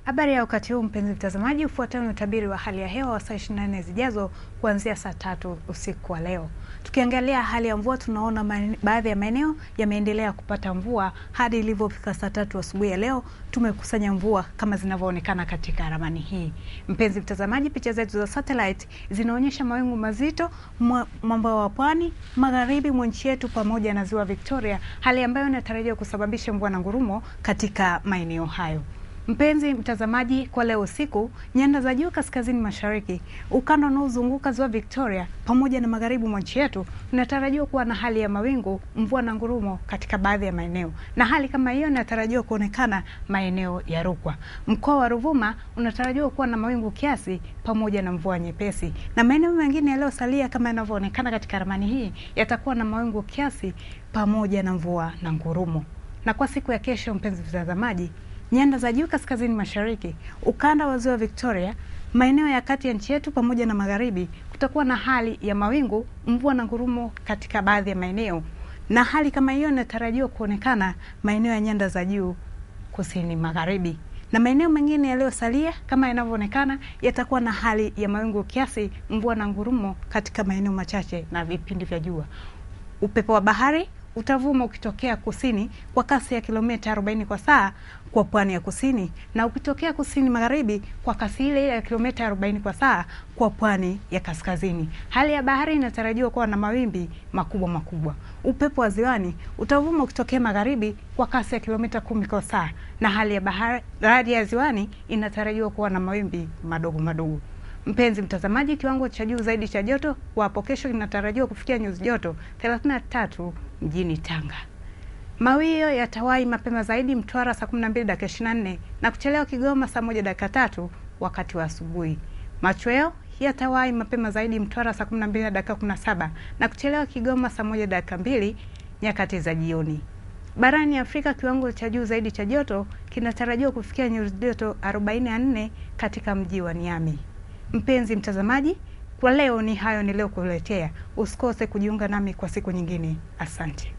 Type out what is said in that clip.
Habari ya wakati huu mpenzi mtazamaji, ufuatao ni utabiri wa hali ya hewa wa saa 24 zijazo kuanzia saa 3 usiku wa leo. Tukiangalia hali ya mvua, tunaona baadhi ya maeneo yameendelea kupata mvua hadi ilivyofika saa 3 asubuhi ya leo. Tumekusanya mvua kama zinavyoonekana katika ramani hii. Mpenzi mtazamaji, picha zetu za satellite zinaonyesha mawingu mazito mwambao wa pwani, magharibi mwa nchi yetu pamoja na ziwa Victoria, hali ambayo inatarajiwa kusababisha mvua na ngurumo katika maeneo hayo. Mpenzi mtazamaji, kwa leo usiku, nyanda za juu kaskazini mashariki, ukanda unaozunguka ziwa Victoria pamoja na magharibi mwa nchi yetu inatarajiwa kuwa na hali ya mawingu, mvua na ngurumo katika baadhi ya maeneo. Na hali kama hiyo inatarajiwa kuonekana maeneo ya Rukwa. Mkoa wa Ruvuma unatarajiwa kuwa na mawingu kiasi pamoja na mvua nyepesi. Na maeneo mengine yaliyosalia kama yanavyoonekana katika ramani hii yatakuwa na mawingu kiasi pamoja na mvua na ngurumo. Na kwa siku ya kesho, mpenzi mtazamaji, nyanda za juu kaskazini mashariki, ukanda wa ziwa Victoria, maeneo ya kati ya nchi yetu pamoja na magharibi kutakuwa na hali ya mawingu, mvua na ngurumo katika baadhi ya maeneo. Na hali kama hiyo inatarajiwa kuonekana maeneo ya nyanda za juu kusini magharibi. Na maeneo mengine yaliyosalia kama yanavyoonekana yatakuwa na hali ya mawingu kiasi, mvua na ngurumo katika maeneo machache na vipindi vya jua. Upepo wa bahari utavuma ukitokea kusini kwa kasi ya kilomita 40 kwa saa kwa pwani ya kusini, na ukitokea kusini magharibi kwa kasi ile ya kilomita 40 kwa saa kwa pwani ya kaskazini. Hali ya bahari inatarajiwa kuwa na mawimbi makubwa. Upepo wa ziwani utavuma ukitokea magharibi kwa kasi ya kilomita 10 kwa saa, na hali ya bahari ya ziwani inatarajiwa kuwa na mawimbi madogo. Mpenzi mtazamaji, kiwango cha juu zaidi cha joto hapo kesho kinatarajiwa kufikia nyuzi joto 33 mjini Tanga. Mawio yatawai mapema zaidi Mtwara saa 12:24 na kuchelewa Kigoma saa 1:03 wakati wa asubuhi. Machweo yatawai mapema zaidi Mtwara saa 12:17 na kuchelewa Kigoma saa 1:02 nyakati za jioni. Barani Afrika, kiwango cha juu zaidi cha joto kinatarajiwa kufikia nyuzi joto 44 katika mji wa Niamey. Mpenzi mtazamaji, kwa leo ni hayo niliokuletea. Usikose kujiunga nami kwa siku nyingine. Asante.